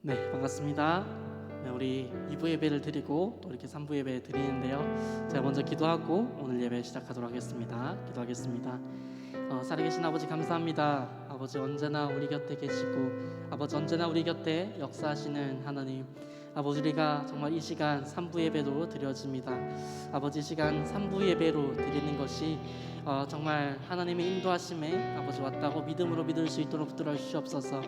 네, 반갑습니다. 네, 우리 2부 예배를 드리고 또 이렇게 3부 예배 드리는데요. 제가 먼저 기도하고 오늘 예배 시작하도록 하겠습니다. 기도하겠습니다. 살아계신 아버지 감사합니다. 아버지 언제나 우리 곁에 계시고 아버지 언제나 우리 곁에 역사하시는 하나님, 아버지 우리가 정말 이 시간 3부 예배로 드려집니다. 아버지 시간 3부 예배로 드리는 것이 정말 하나님의 인도하심에 아버지 왔다고 믿음으로 믿을 수 있도록 붙들어 주시옵소서.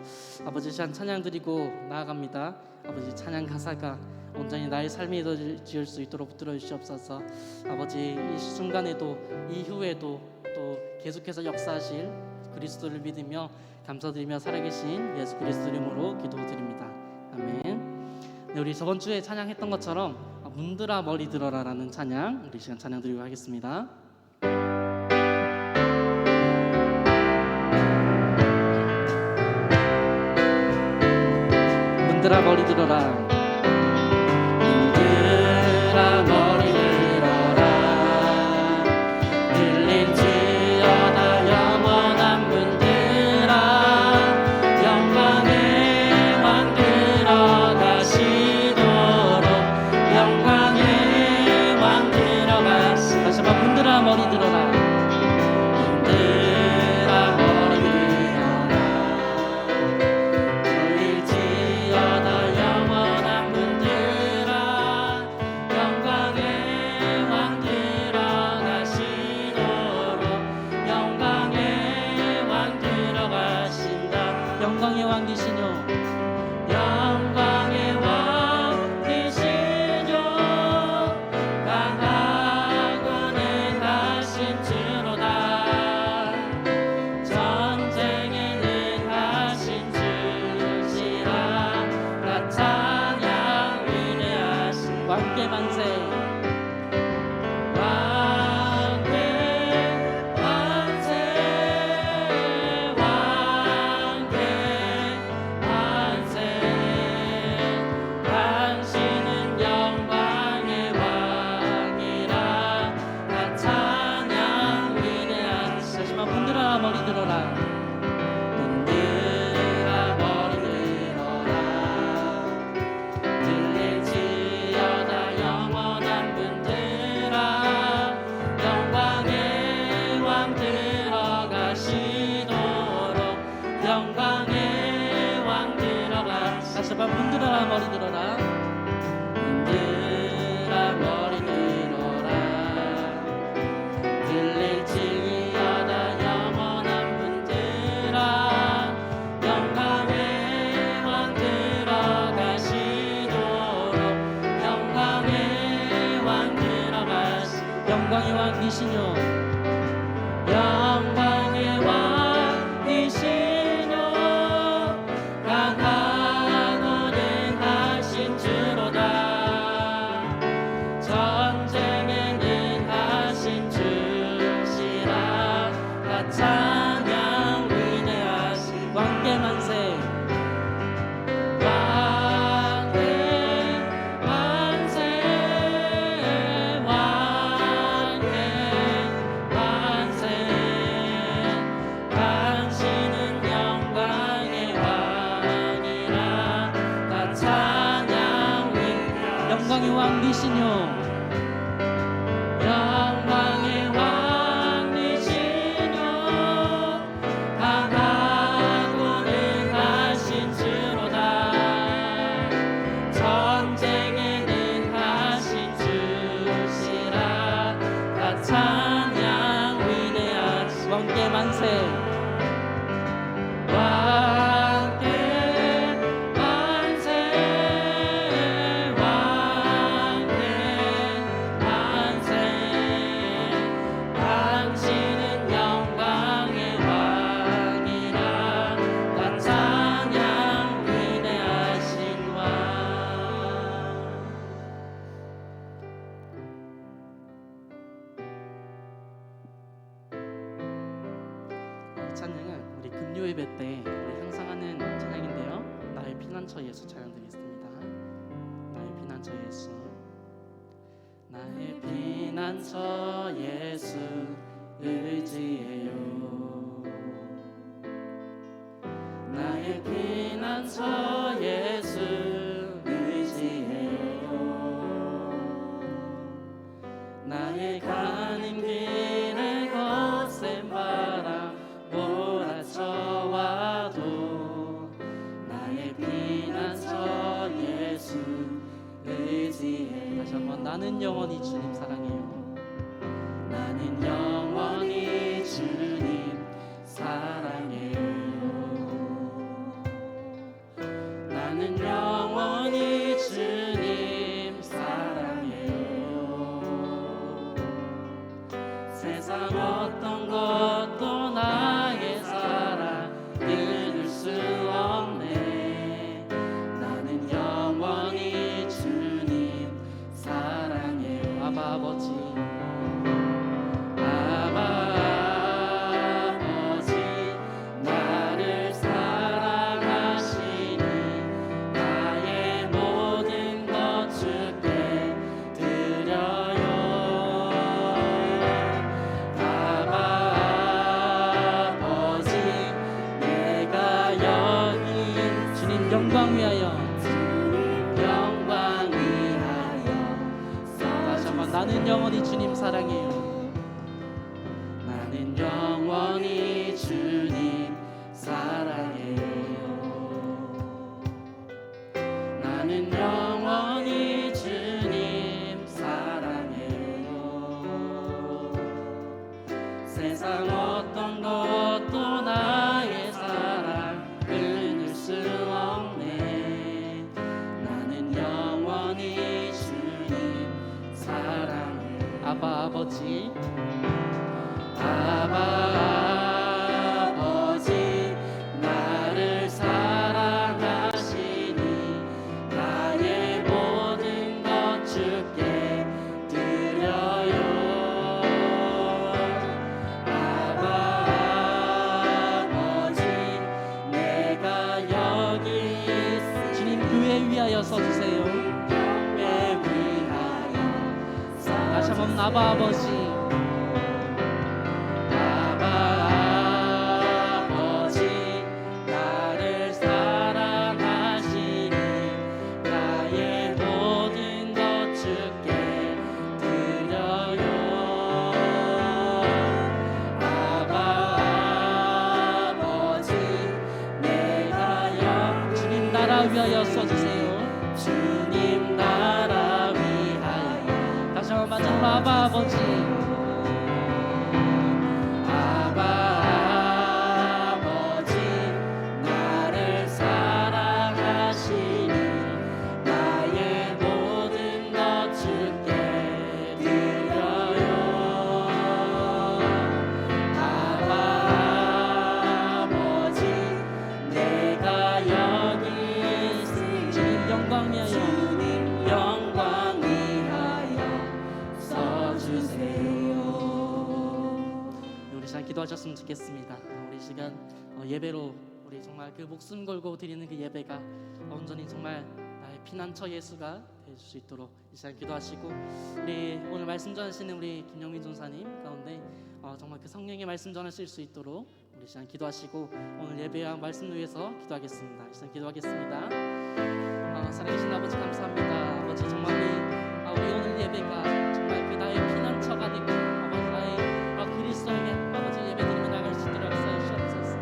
아버지 시간 찬양 드리고 나아갑니다. 아버지 찬양 가사가 온전히 나의 삶에 지을 수 있도록 붙들어 주시옵소서. 아버지 이 순간에도 이후에도 또 계속해서 역사하실 그리스도를 믿으며 감사드리며 살아계신 예수 그리스도 이름으로 기도드립니다. 아멘. 네, 우리 저번 주에 찬양했던 것처럼 문들아 머리 들어라라는 찬양 우리 시간 찬양 드리고 하겠습니다. 문들아 머리 들어라. 문들아 머리 들어라. 들릴지어다 영원한 문들아. 영광의 왕 들어가시도록. 영광의 왕 들어가시. 다시 한번 문들아 머리 들어라. 영광의 왕이시뇨 영광의 왕이시뇨 강하고 능하신 주로다 전쟁에 능하신 주시라 나 찬양 위대하신 왕께 만세 머리 들어라. 문들아 머리 들어라. 들릴지어다 영원한 문들아. 영광의 왕 들어가시도록. 영광의 왕 들어가. 다시 한번 문들아 머리 들어라. 문들아 머리 들어라. 들릴지어다 영광의 왕이시뇨 영광의 왕이시뇨 강하고 능하신 주로다 전쟁에 능하신 주시라 나 찬양 위대하신 왕께 만세 영광의 왕이시뇨 영광의 왕이시뇨 강하고 능하신 주로다 전쟁에 능하신 주시라 다 찬양 위대하신 왕께 만세 찬양은 우리 금요 예배 때 우리 항상 하는 찬양인데요. 나의 피난처 예수 찬양 드리겠습니다. 나의 피난처 예수 나의 피난처 예수 의지해요 나의 피난처 예수 나의 피난처 예수 의지해. 다시 한번 나는 영원히 주님 사랑해요. 나는 영원히 주님 사랑해요. 나는 영원히 주님 사랑해요. 세상 어떤 것도 나의 사랑 끊을 수 없네. 나는 영원히 주님 사랑해요. 아바 아버지, 나를 사랑하시니 나의 모든 것 주께 드려요. 아버지, 내가 여기 주님 영광 위하여, 영광 위하여. 다시 한번 나는 영원히 주님 사랑해요. 나는 영원히 주님 사랑해요. 나는 영원히 주님 사랑해요. 세상 어떤 것도 나의 사랑 끊을 수 없네. 나는 영원히 주님 사랑해요. 아바 아버지, 아버지, 나를 사랑하시니 나의 모든 것 주께 드려요. 아버지, 내가 여기 있으니 주님 교회 위하여 서주세요. 교회 위하여 다시 한번 아버지, 위하여 써주세요. 주님 나라 위하여. 다시 한번 마지막으로 아버지, 아버지, 나를 사랑하시니 나의 모든 것 주께 드려요. 아버지, 내가 여기 영광 위하여, 주님 영광 위하여 써주세요. 우리 시간 기도하셨으면 좋겠습니다. 우리 시간 예배로 우리 정말 그 목숨 걸고 드리는 그 예배가 온전히 정말 나의 피난처 예수가 되어줄 수 있도록 이 시간 기도하시고, 우리 오늘 말씀 전하시는 우리 김영민 전사님 가운데 정말 그 성령의 말씀 전하실 수 있도록 우리 시간 기도하시고, 오늘 예배와 말씀을 위해서 기도하겠습니다. 이 시간 기도하겠습니다. 살아계신 아버지 감사합니다. 아버지 정말 우리 오늘 예배가 정말 그 나의 피난처가 되고 아버지 나의 그리스도에게 아버지 예배드리며 나갈 수 있도록 역사해 주시옵소서.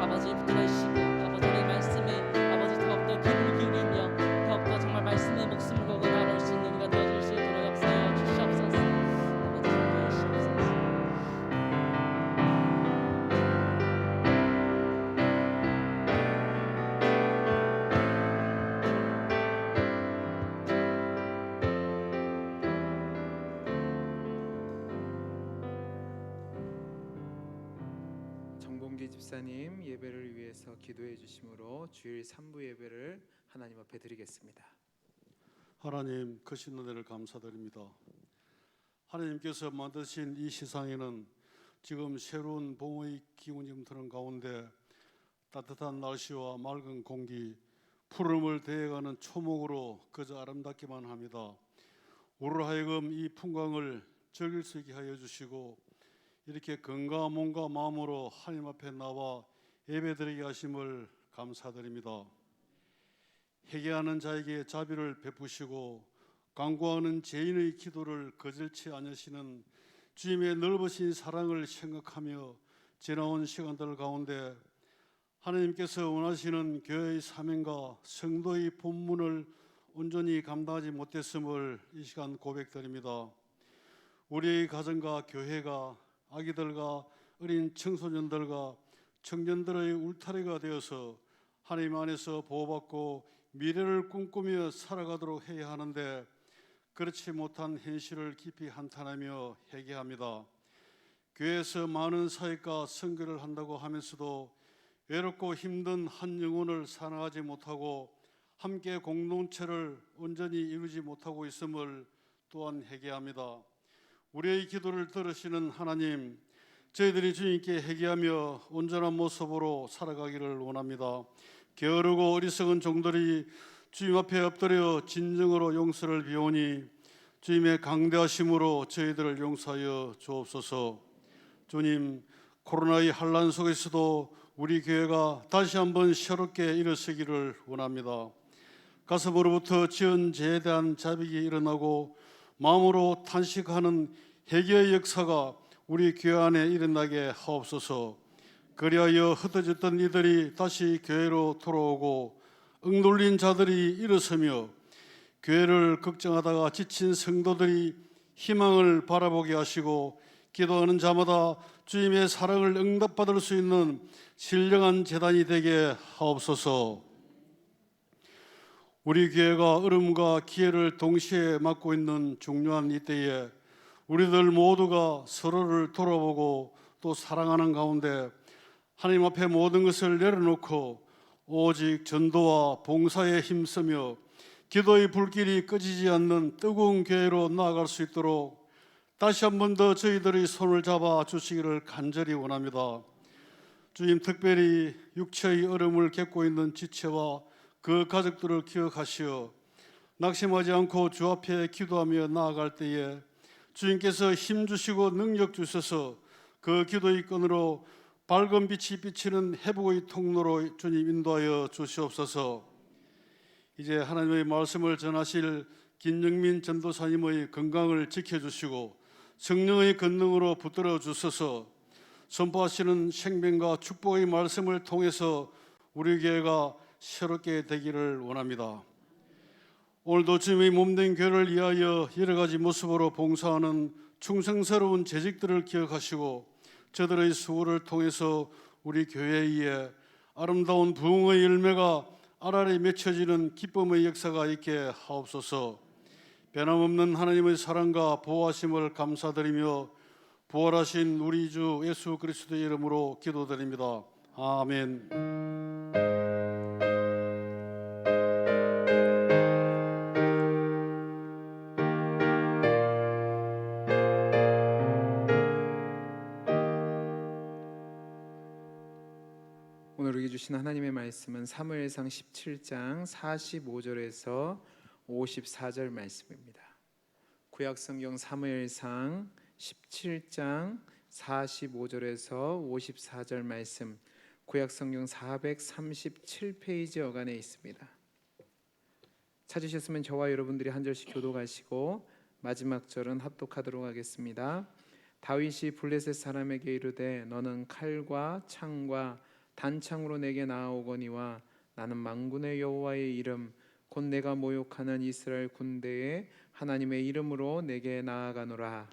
아버지 붙들어 주시고 아버지 내 말씀에 아버지 더욱더 귀를 기울이며 더욱더 정말 말씀의 목숨을 걸고 나아갈 수 있는 우리가 되어줄 수 있도록 역사해 주시옵소서. 아버지 인도해 주시옵소서. 집사님 예배를 위해서 기도해 주심으로 주일 3부 예배를 하나님 앞에 드리겠습니다. 하나님 크신 은혜를 감사드립니다. 하나님께서 만드신 이 세상에는 지금 새로운 봄의 기운이 드는 가운데 따뜻한 날씨와 맑은 공기, 푸름을 대해가는 초목으로 그저 아름답기만 합니다. 우리로 하여금 이 풍광을 즐길 수 있게 하여 주시고 이렇게 건강한 몸과 마음으로 하나님 앞에 나와 예배드리게 하심을 감사드립니다. 회개하는 자에게 자비를 베푸시고 간구하는 죄인의 기도를 거절치 않으시는 주님의 넓으신 사랑을 생각하며 지나온 시간들 가운데 하나님께서 원하시는 교회의 사명과 성도의 본분을 온전히 감당하지 못했음을 이 시간 고백드립니다. 우리의 가정과 교회가 아기들과 어린 청소년들과 청년들의 울타리가 되어서 하나님 안에서 보호받고 미래를 꿈꾸며 살아가도록 해야 하는데 그렇지 못한 현실을 깊이 한탄하며 회개합니다. 교회에서 많은 사역과 선교를 한다고 하면서도 외롭고 힘든 한 영혼을 사랑하지 못하고 함께 공동체를 온전히 이루지 못하고 있음을 또한 회개합니다. 우리의 기도를 들으시는 하나님, 저희들이 주님께 회개하며 온전한 모습으로 살아가기를 원합니다. 게으르고 어리석은 종들이 주님 앞에 엎드려 진정으로 용서를 비오니 주님의 강대하심으로 저희들을 용서하여 주옵소서. 주님, 코로나의 환란 속에서도 우리 교회가 다시 한번 새롭게 일어서기를 원합니다. 가슴으로부터 지은 죄에 대한 자백이 일어나고 마음으로 탄식하는 회개의 역사가 우리 교회 안에 일어나게 하옵소서. 그리하여 흩어졌던 이들이 다시 교회로 돌아오고 억눌린 자들이 일어서며 교회를 걱정하다가 지친 성도들이 희망을 바라보게 하시고 기도하는 자마다 주님의 사랑을 응답받을 수 있는 신령한 제단이 되게 하옵소서. 우리 교회가 어려움과 기회를 동시에 맞고 있는 중요한 이때에 우리들 모두가 서로를 돌아보고 또 사랑하는 가운데 하나님 앞에 모든 것을 내려놓고 오직 전도와 봉사에 힘쓰며 기도의 불길이 꺼지지 않는 뜨거운 교회로 나아갈 수 있도록 다시 한 번 더 저희들의 손을 잡아 주시기를 간절히 원합니다. 주님, 특별히 육체의 어려움을 겪고 있는 지체와 그 가족들을 기억하시어 낙심하지 않고 주 앞에 기도하며 나아갈 때에 주님께서 힘 주시고 능력 주셔서 그 기도의 끈으로 밝은 빛이 비치는 회복의 통로로 주님 인도하여 주시옵소서. 이제 하나님의 말씀을 전하실 김영민 전도사님의 건강을 지켜주시고 성령의 권능으로 붙들어 주셔서 선포하시는 생명과 축복의 말씀을 통해서 우리 교회가 새롭게 되기를 원합니다. 오늘도 주님의 몸된 교회를 위하여 여러 가지 모습으로 봉사하는 충성스러운 재직들을 기억하시고 저들의 수고를 통해서 우리 교회에 아름다운 부흥의 열매가 알알이 맺혀지는 기쁨의 역사가 있게 하옵소서. 변함없는 하나님의 사랑과 보호하심을 감사드리며 부활하신 우리 주 예수 그리스도의 이름으로 기도드립니다. 아멘. 오늘 우리에게 주신 하나님의 말씀은 사무엘상 17장 45절에서 54절 말씀입니다. 구약성경 사무엘상 17장 45절에서 54절 말씀, 구약성경 437페이지 어간에 있습니다. 찾으셨으면 저와 여러분들이 한 절씩 교독하시고 마지막 절은 합독하도록 하겠습니다. 다윗이 블레셋 사람에게 이르되 너는 칼과 창과 단창으로 내게 나아오거니와 나는 만군의 여호와의 이름 곧 내가 모욕하는 이스라엘 군대의 하나님의 이름으로 내게 나아가노라.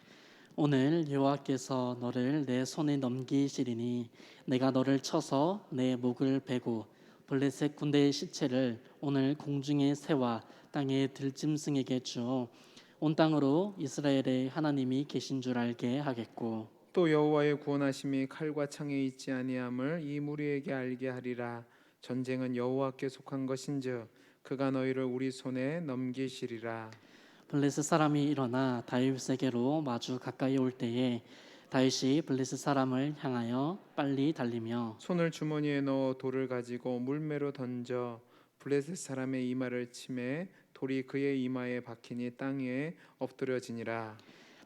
오늘 여호와께서 너를 내 손에 넘기시리니 내가 너를 쳐서 내 목을 베고 블레셋 군대의 시체를 오늘 공중의 새와 땅의 들짐승에게 주어 온 땅으로 이스라엘의 하나님이 계신 줄 알게 하겠고 또 여호와의 구원하심이 칼과 창에 있지 아니함을 이 무리에게 알게 하리라. 전쟁은 여호와께 속한 것인즉 그가 너희를 우리 손에 넘기시리라. 블레셋 사람이 일어나 다윗에게로 마주 가까이 올 때에 다윗이 블레셋 사람을 향하여 빨리 달리며 손을 주머니에 넣어 돌을 가지고 물매로 던져 블레셋 사람의 이마를 치매 돌이 그의 이마에 박히니 땅에 엎드려지니라.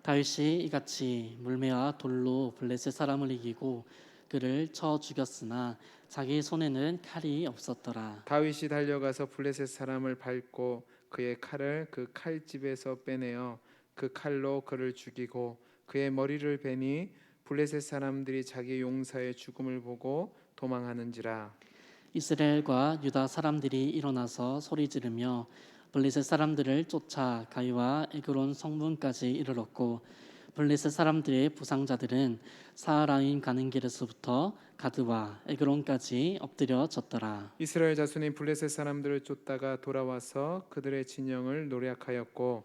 다윗이 이같이 물매와 돌로 블레셋 사람을 이기고 그를 쳐 죽였으나 자기 손에는 칼이 없었더라. 다윗이 달려가서 블레셋 사람을 밟고 그의 칼을 그 칼집에서 빼내어 그 칼로 그를 죽이고 그의 머리를 베니 블레셋 사람들이 자기 용사의 죽음을 보고 도망하는지라. 이스라엘과 유다 사람들이 일어나서 소리 지르며 블레셋 사람들을 쫓아 가이와 에그론 성문까지 이르렀고 블레셋 사람들의 부상자들은 사하라임 가는 길에서부터 가드와 에그론까지 엎드려 졌더라. 이스라엘 자손이 블레셋 사람들을 쫓다가 돌아와서 그들의 진영을 노략하였고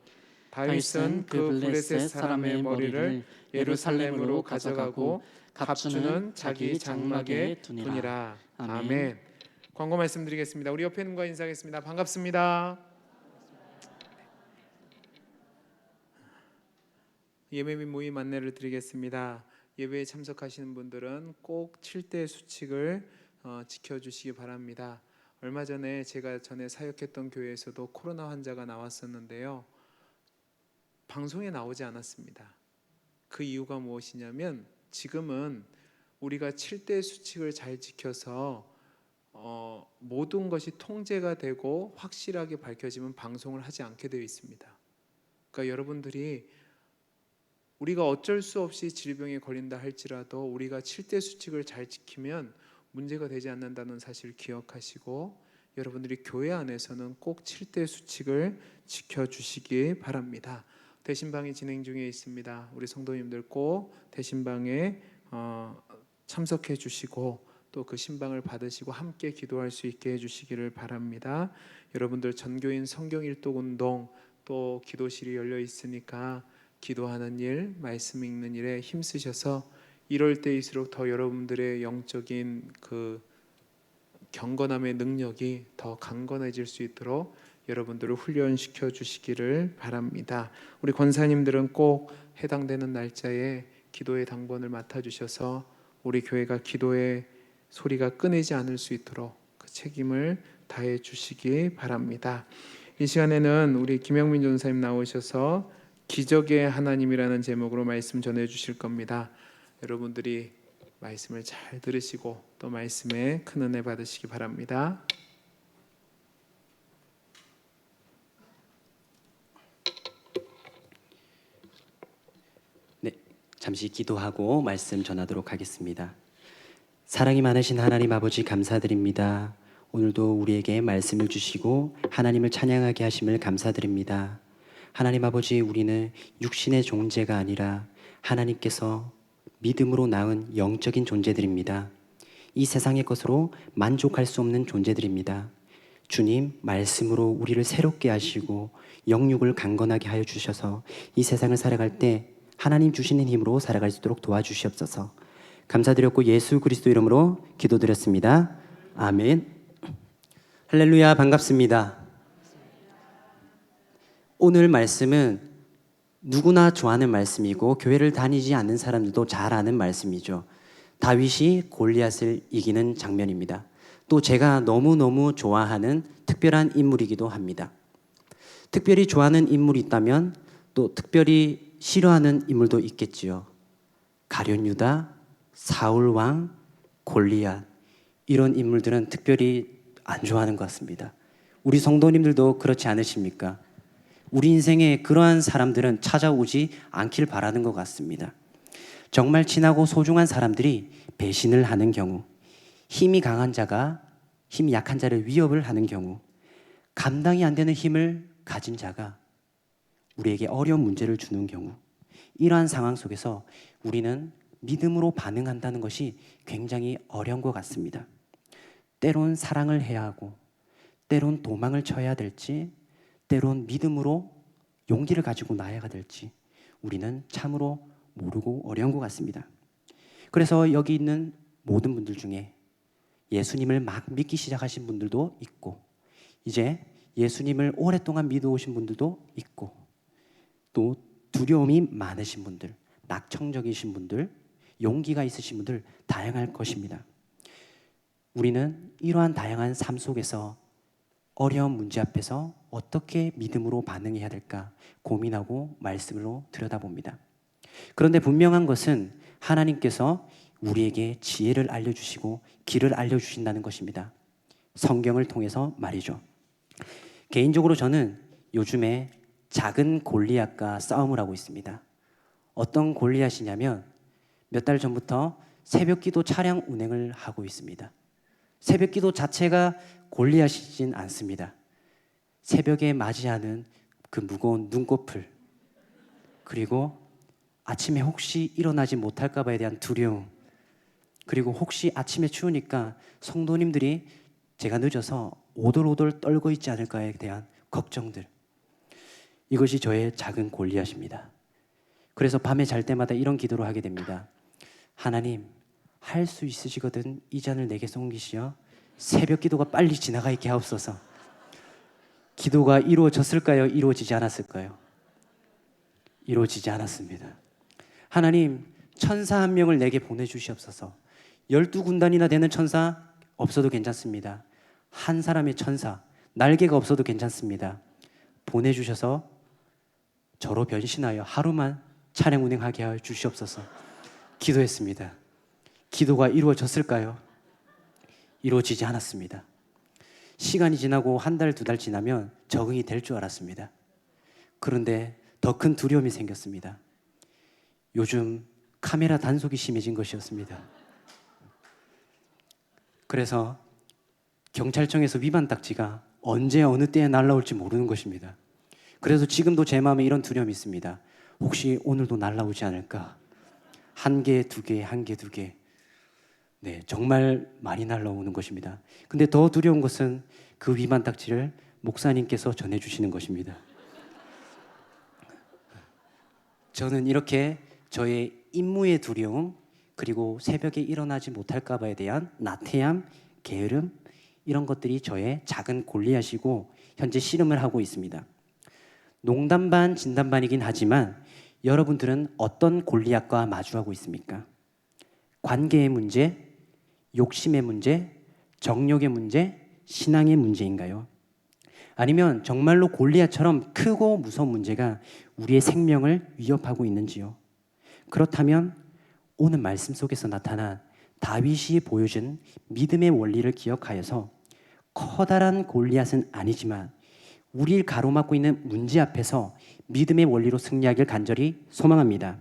다윗은 그 블레셋 사람의 머리를 예루살렘으로 가져가고 갑주는 자기 장막에 두니라. 아멘. 광고 말씀드리겠습니다. 우리 옆에 분과 인사하겠습니다. 반갑습니다. 예배 및 모임 안내를 드리겠습니다. 예배에 참석하시는 분들은 꼭 7대 수칙을 지켜주시기 바랍니다. 얼마 전에 제가 전에 사역했던 교회에서도 코로나 환자가 나왔었는데요. 방송에 나오지 않았습니다. 그 이유가 무엇이냐면 지금은 우리가 7대 수칙을 잘 지켜서 모든 것이 통제가 되고 확실하게 밝혀지면 방송을 하지 않게 되어 있습니다. 그러니까 여러분들이 우리가 어쩔 수 없이 질병에 걸린다 할지라도 우리가 7대 수칙을 잘 지키면 문제가 되지 않는다는 사실을 기억하시고 여러분들이 교회 안에서는 꼭 7대 수칙을 지켜주시기 바랍니다. 대신방이 진행 중에 있습니다. 우리 성도님들 꼭 대신방에 참석해 주시고 또 그 신방을 받으시고 함께 기도할 수 있게 해주시기를 바랍니다. 여러분들 전교인 성경일독 운동 또 기도실이 열려 있으니까 기도하는 일, 말씀 읽는 일에 힘쓰셔서 이럴 때일수록 더 여러분들의 영적인 그 경건함의 능력이 더 강건해질 수 있도록 여러분들을 훈련시켜 주시기를 바랍니다. 우리 권사님들은 꼭 해당되는 날짜에 기도의 당번을 맡아주셔서 우리 교회가 기도의 소리가 끊이지 않을 수 있도록 그 책임을 다해 주시기 바랍니다. 이 시간에는 우리 김영민 전사님 나오셔서 기적의 하나님이라는 제목으로 말씀 전해 주실 겁니다. 여러분들이 말씀을 잘 들으시고 또 말씀에 큰 은혜 받으시기 바랍니다. 네, 잠시 기도하고 말씀 전하도록 하겠습니다. 사랑이 많으신 하나님 아버지 감사드립니다. 오늘도 우리에게 말씀을 주시고 하나님을 찬양하게 하심을 감사드립니다. 하나님 아버지, 우리는 육신의 존재가 아니라 하나님께서 믿음으로 낳은 영적인 존재들입니다. 이 세상의 것으로 만족할 수 없는 존재들입니다. 주님, 말씀으로 우리를 새롭게 하시고 영육을 강건하게 하여 주셔서 이 세상을 살아갈 때 하나님 주시는 힘으로 살아갈 수 있도록 도와주시옵소서. 감사드렸고 예수 그리스도 이름으로 기도드렸습니다. 아멘. 할렐루야, 반갑습니다. 오늘 말씀은 누구나 좋아하는 말씀이고 교회를 다니지 않는 사람들도 잘 아는 말씀이죠. 다윗이 골리앗을 이기는 장면입니다. 또 제가 너무너무 좋아하는 특별한 인물이기도 합니다. 특별히 좋아하는 인물이 있다면 또 특별히 싫어하는 인물도 있겠지요. 가룟 유다, 사울 왕, 골리앗, 이런 인물들은 특별히 안 좋아하는 것 같습니다. 우리 성도님들도 그렇지 않으십니까? 우리 인생에 그러한 사람들은 찾아오지 않길 바라는 것 같습니다. 정말 친하고 소중한 사람들이 배신을 하는 경우, 힘이 강한 자가 힘이 약한 자를 위협을 하는 경우, 감당이 안 되는 힘을 가진 자가 우리에게 어려운 문제를 주는 경우, 이러한 상황 속에서 우리는 믿음으로 반응한다는 것이 굉장히 어려운 것 같습니다. 때론 사랑을 해야 하고 때론 도망을 쳐야 될지, 때론 믿음으로 용기를 가지고 나아가야 될지 우리는 참으로 모르고 어려운 것 같습니다. 그래서 여기 있는 모든 분들 중에 예수님을 막 믿기 시작하신 분들도 있고, 이제 예수님을 오랫동안 믿어오신 분들도 있고, 또 두려움이 많으신 분들, 낙천적이신 분들, 용기가 있으신 분들 다양할 것입니다. 우리는 이러한 다양한 삶 속에서 어려운 문제 앞에서 어떻게 믿음으로 반응해야 될까 고민하고 말씀으로 들여다봅니다. 그런데 분명한 것은 하나님께서 우리에게 지혜를 알려주시고 길을 알려주신다는 것입니다. 성경을 통해서 말이죠. 개인적으로 저는 요즘에 작은 골리앗과 싸움을 하고 있습니다. 어떤 골리앗이냐면 몇 달 전부터 새벽 기도 차량 운행을 하고 있습니다. 새벽 기도 자체가 골리앗이진 않습니다. 새벽에 맞이하는 그 무거운 눈꺼풀, 그리고 아침에 혹시 일어나지 못할까 봐에 대한 두려움, 그리고 혹시 아침에 추우니까 성도님들이 제가 늦어서 오돌오돌 떨고 있지 않을까에 대한 걱정들. 이것이 저의 작은 골리앗입니다. 그래서 밤에 잘 때마다 이런 기도를 하게 됩니다. 하나님, 할 수 있으시거든 이 잔을 내게 옮기시어 새벽 기도가 빨리 지나가 있게 하옵소서. 기도가 이루어졌을까요? 이루어지지 않았을까요? 이루어지지 않았습니다. 하나님, 천사 한 명을 내게 보내주시옵소서. 12군단이나 되는 천사 없어도 괜찮습니다. 한 사람의 천사, 날개가 없어도 괜찮습니다. 보내주셔서 저로 변신하여 하루만 차량 운행하게 하여 주시옵소서. 기도했습니다. 기도가 이루어졌을까요? 이루어지지 않았습니다. 시간이 지나고 한 달, 두 달 지나면 적응이 될 줄 알았습니다. 그런데 더 큰 두려움이 생겼습니다. 요즘 카메라 단속이 심해진 것이었습니다. 그래서 경찰청에서 위반 딱지가 언제 어느 때에 날라올지 모르는 것입니다. 그래서 지금도 제 마음에 이런 두려움이 있습니다. 혹시 오늘도 날라오지 않을까? 한 개, 두 개, 한 개, 두 개. 네, 정말 많이 날라오는 것입니다. 근데 더 두려운 것은 그 위반 딱지를 목사님께서 전해주시는 것입니다. 저는 이렇게 저의 임무의 두려움, 그리고 새벽에 일어나지 못할까 봐에 대한 나태함, 게으름, 이런 것들이 저의 작은 골리앗이고 현재 씨름을 하고 있습니다. 농담 반 진담 반이긴 하지만 여러분들은 어떤 골리앗과 마주하고 있습니까? 관계의 문제, 욕심의 문제, 정욕의 문제, 신앙의 문제인가요? 아니면 정말로 골리앗처럼 크고 무서운 문제가 우리의 생명을 위협하고 있는지요? 그렇다면 오늘 말씀 속에서 나타난 다윗이 보여준 믿음의 원리를 기억하여서 커다란 골리앗은 아니지만 우리를 가로막고 있는 문제 앞에서 믿음의 원리로 승리하길 간절히 소망합니다.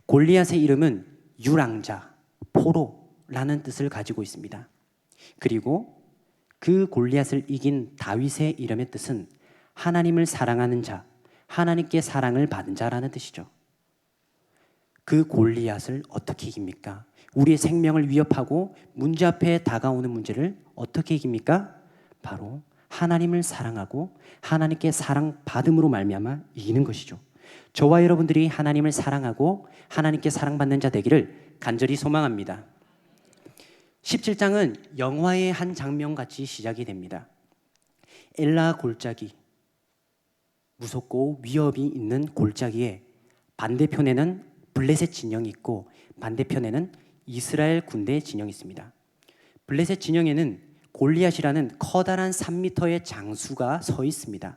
골리앗의 이름은 유랑자, 포로라는 뜻을 가지고 있습니다. 그리고 그 골리앗을 이긴 다윗의 이름의 뜻은 하나님을 사랑하는 자, 하나님께 사랑을 받은 자라는 뜻이죠. 그 골리앗을 어떻게 이깁니까? 우리의 생명을 위협하고 문제 앞에 다가오는 문제를 어떻게 이깁니까? 바로 하나님을 사랑하고 하나님께 사랑받음으로 말미암아 이기는 것이죠. 저와 여러분들이 하나님을 사랑하고 하나님께 사랑받는 자 되기를 간절히 소망합니다. 17장은 영화의 한 장면같이 시작이 됩니다. 엘라 골짜기, 무섭고 위협이 있는 골짜기에 반대편에는 블레셋 진영이 있고 반대편에는 이스라엘 군대의 진영이 있습니다. 블레셋 진영에는 골리앗이라는 커다란 3m의 장수가 서 있습니다.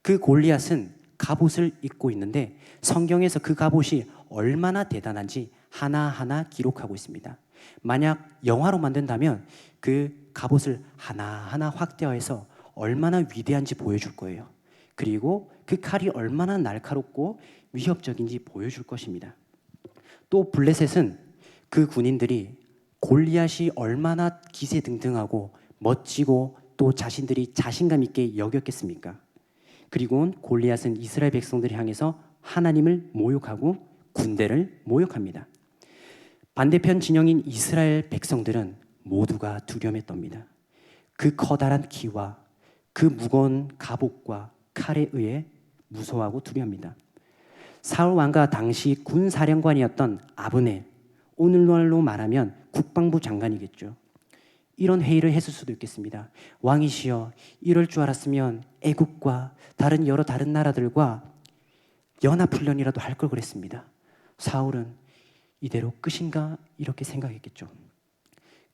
그 골리앗은 갑옷을 입고 있는데 성경에서 그 갑옷이 얼마나 대단한지 하나하나 기록하고 있습니다. 만약 영화로 만든다면 그 갑옷을 하나하나 확대화해서 얼마나 위대한지 보여줄 거예요. 그리고 그 칼이 얼마나 날카롭고 위협적인지 보여줄 것입니다. 또 블레셋은 그 군인들이 골리앗이 얼마나 기세등등하고 멋지고 또 자신들이 자신감 있게 여겼겠습니까? 그리고 골리앗은 이스라엘 백성들을 향해서 하나님을 모욕하고 군대를 모욕합니다. 반대편 진영인 이스라엘 백성들은 모두가 두려움에 떱니다. 그 커다란 키와 그 무거운 갑옷과 칼에 의해 무서워하고 두려워합니다. 사울 왕과 당시 군사령관이었던 아브넬, 오늘날로 말하면 국방부 장관이겠죠. 이런 회의를 했을 수도 있겠습니다. 왕이시여, 이럴 줄 알았으면 애국과 다른 나라들과 연합훈련이라도 할 걸 그랬습니다. 사울은 이대로 끝인가 이렇게 생각했겠죠.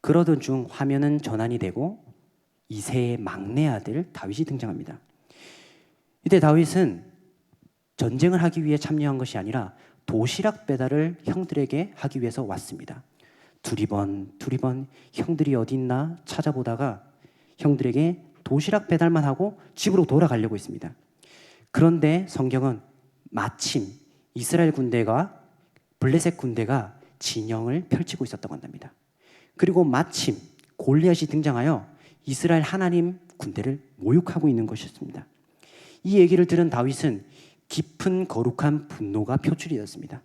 그러던 중 화면은 전환이 되고 이새의 막내 아들 다윗이 등장합니다. 이때 다윗은 전쟁을 하기 위해 참여한 것이 아니라 도시락 배달을 형들에게 하기 위해서 왔습니다. 두리번 형들이 어디 있나 찾아보다가 형들에게 도시락 배달만 하고 집으로 돌아가려고 했습니다. 그런데 성경은 마침 이스라엘 군대가 블레셋 군대가 진영을 펼치고 있었다고 한답니다. 그리고 마침 골리앗이 등장하여 이스라엘 하나님 군대를 모욕하고 있는 것이었습니다. 이 얘기를 들은 다윗은 깊은 거룩한 분노가 표출이 되었습니다.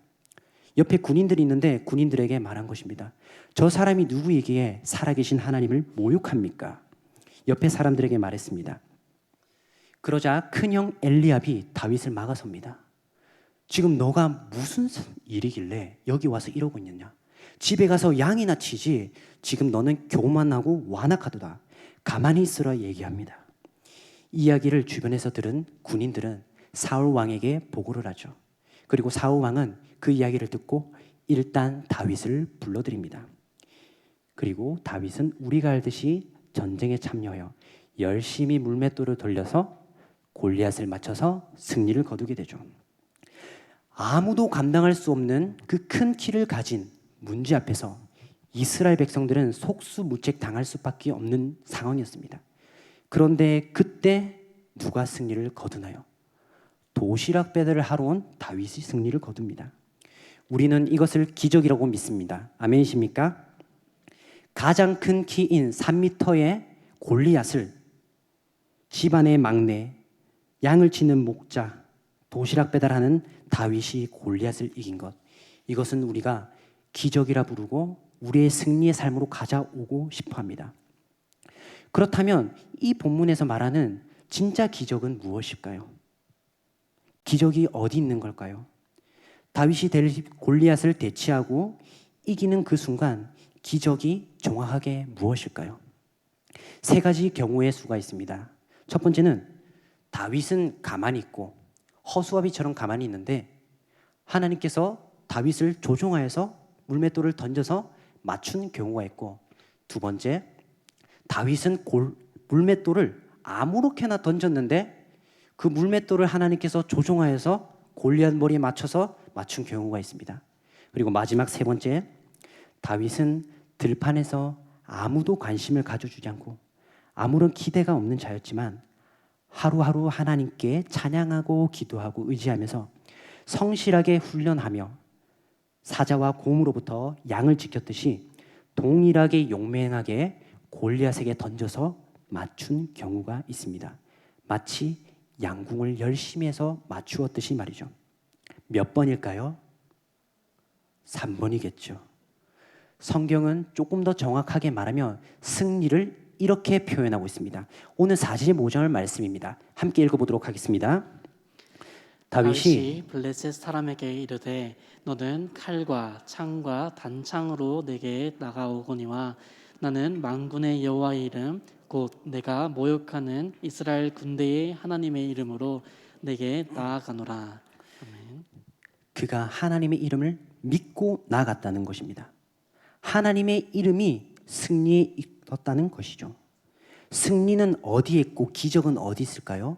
옆에 군인들이 있는데 군인들에게 말한 것입니다. 저 사람이 누구에게 살아계신 하나님을 모욕합니까? 옆에 사람들에게 말했습니다. 그러자 큰형 엘리압이 다윗을 막아섭니다. 지금 너가 무슨 일이길래 여기 와서 이러고 있느냐? 집에 가서 양이나 치지. 지금 너는 교만하고 완악하도다. 가만히 있으라 얘기합니다. 이 이야기를 주변에서 들은 군인들은 사울 왕에게 보고를 하죠. 그리고 사울 왕은 그 이야기를 듣고 일단 다윗을 불러들입니다. 그리고 다윗은 우리가 알듯이 전쟁에 참여하여 열심히 물맷돌을 돌려서 골리앗을 맞춰서 승리를 거두게 되죠. 아무도 감당할 수 없는 그 큰 키를 가진 문제 앞에서 이스라엘 백성들은 속수무책 당할 수밖에 없는 상황이었습니다. 그런데 그때 누가 승리를 거두나요? 도시락 배달을 하러 온 다윗이 승리를 거둡니다. 우리는 이것을 기적이라고 믿습니다. 아멘이십니까? 가장 큰 키인 3m의 골리앗을 집안의 막내, 양을 치는 목자, 도시락 배달하는 다윗이 골리앗을 이긴 것, 이것은 우리가 기적이라 부르고 우리의 승리의 삶으로 가져오고 싶어 합니다. 그렇다면 이 본문에서 말하는 진짜 기적은 무엇일까요? 기적이 어디 있는 걸까요? 다윗이 골리앗을 대치하고 이기는 그 순간 기적이 정확하게 무엇일까요? 세 가지 경우의 수가 있습니다. 첫 번째는 다윗은 가만히 있고 허수아비처럼 가만히 있는데 하나님께서 다윗을 조종하여서 물맷돌을 던져서 맞춘 경우가 있고, 두 번째, 다윗은 물맷돌을 아무렇게나 던졌는데 그 물맷돌을 하나님께서 조종하여서 골리앗 머리에 맞춰서 맞춘 경우가 있습니다. 그리고 마지막 세 번째, 다윗은 들판에서 아무도 관심을 가져주지 않고 아무런 기대가 없는 자였지만 하루하루 하나님께 찬양하고 기도하고 의지하면서 성실하게 훈련하며 사자와 곰으로부터 양을 지켰듯이 동일하게 용맹하게 골리앗에게 던져서 맞춘 경우가 있습니다. 마치 양궁을 열심히 해서 맞추었듯이 말이죠. 몇 번일까요? 3번이겠죠. 성경은 조금 더 정확하게 말하면 승리를 이렇게 표현하고 있습니다. 오늘 45절 말씀입니다. 함께 읽어보도록 하겠습니다. 다윗이 블레셋 사람에게 이르되 너는 칼과 창과 단창으로 내게 나가오거니와 나는 만군의 여호와의 이름 곧 내가 모욕하는 이스라엘 군대의 하나님의 이름으로 내게 나아가노라. 아멘. 그가 하나님의 이름을 믿고 나아갔다는 것입니다. 하나님의 이름이 승리에 있었다는 것이죠. 승리는 어디에 있고 기적은 어디 있을까요?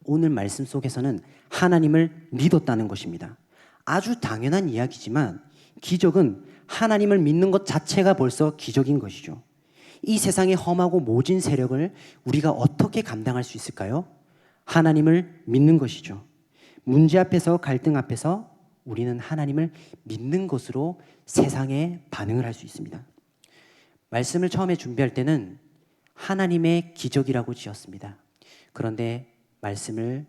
오늘 말씀 속에서는 하나님을 믿었다는 것입니다. 아주 당연한 이야기지만 기적은 하나님을 믿는 것 자체가 벌써 기적인 것이죠. 이 세상의 험하고 모진 세력을 우리가 어떻게 감당할 수 있을까요? 하나님을 믿는 것이죠. 문제 앞에서 갈등 앞에서 우리는 하나님을 믿는 것으로 세상에 반응을 할 수 있습니다. 말씀을 처음에 준비할 때는 하나님의 기적이라고 지었습니다. 그런데 말씀을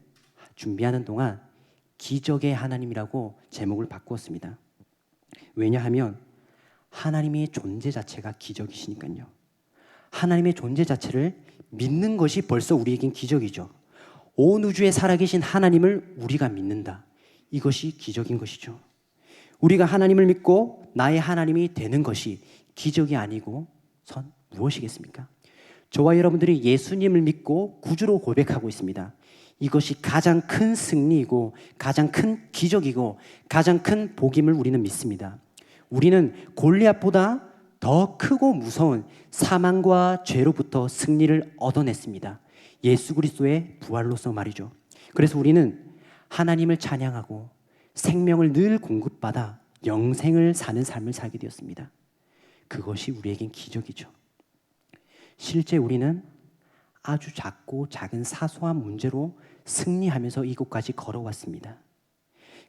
준비하는 동안 기적의 하나님이라고 제목을 바꾸었습니다. 왜냐하면 하나님의 존재 자체가 기적이시니까요. 하나님의 존재 자체를 믿는 것이 벌써 우리에겐 기적이죠. 온 우주에 살아계신 하나님을 우리가 믿는다. 이것이 기적인 것이죠. 우리가 하나님을 믿고 나의 하나님이 되는 것이 기적이 아니고 선 무엇이겠습니까? 저와 여러분들이 예수님을 믿고 구주로 고백하고 있습니다. 이것이 가장 큰 승리이고 가장 큰 기적이고 가장 큰 복임을 우리는 믿습니다. 우리는 골리앗보다 더 크고 무서운 사망과 죄로부터 승리를 얻어냈습니다. 예수 그리스도의 부활로서 말이죠. 그래서 우리는 하나님을 찬양하고 생명을 늘 공급받아 영생을 사는 삶을 살게 되었습니다. 그것이 우리에겐 기적이죠. 실제 우리는 아주 작고 작은 사소한 문제로 승리하면서 이곳까지 걸어왔습니다.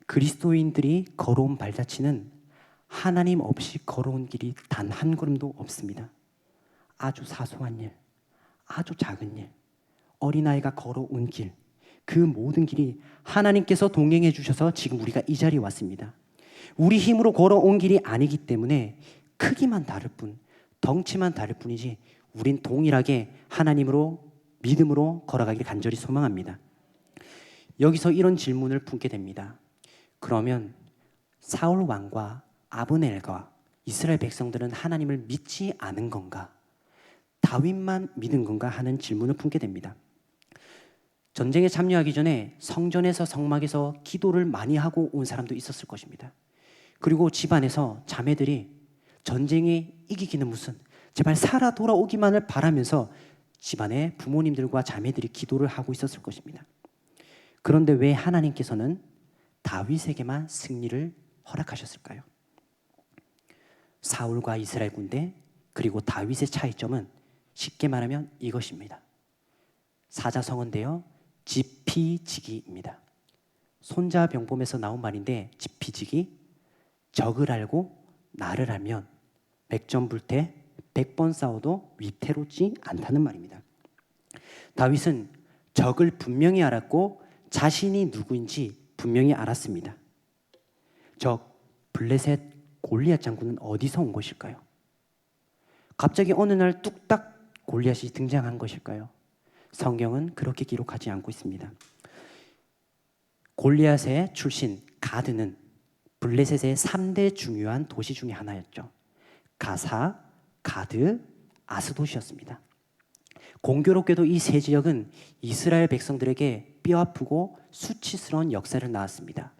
그리스도인들이 걸어온 발자취는 하나님 없이 걸어온 길이 단 한 걸음도 없습니다. 아주 사소한 일, 아주 작은 일, 어린아이가 걸어온 길, 그 모든 길이 하나님께서 동행해 주셔서 지금 우리가 이 자리에 왔습니다. 우리 힘으로 걸어온 길이 아니기 때문에 크기만 다를 뿐, 덩치만 다를 뿐이지 우린 동일하게 하나님으로 믿음으로 걸어가길 간절히 소망합니다. 여기서 이런 질문을 품게 됩니다. 그러면 사울 왕과 아브넬과 이스라엘 백성들은 하나님을 믿지 않은 건가? 다윗만 믿은 건가 하는 질문을 품게 됩니다. 전쟁에 참여하기 전에 성전에서 성막에서 기도를 많이 하고 온 사람도 있었을 것입니다. 그리고 집안에서 자매들이 전쟁에 이기기는 무슨, 제발 살아 돌아오기만을 바라면서 집안의 부모님들과 자매들이 기도를 하고 있었을 것입니다. 그런데 왜 하나님께서는 다윗에게만 승리를 허락하셨을까요? 사울과 이스라엘 군대 그리고 다윗의 차이점은 쉽게 말하면 이것입니다. 사자성어인데요, 지피지기입니다. 손자병범에서 나온 말인데, 지피지기, 적을 알고 나를 알면 백전불태 100번 싸워도 위태롭지 않다는 말입니다. 다윗은 적을 분명히 알았고 자신이 누구인지 분명히 알았습니다. 적 블레셋 골리앗 장군은 어디서 온 것일까요? 갑자기 어느 날 뚝딱 골리앗이 등장한 것일까요? 성경은 그렇게 기록하지 않고 있습니다. 골리앗의 출신 가드는 블레셋의 3대 중요한 도시 중에 하나였죠. 가사, 가드, 아스돗이었습니다. 공교롭게도 이 세 지역은 이스라엘 백성들에게 뼈아프고 수치스러운 역사를 낳았습니다.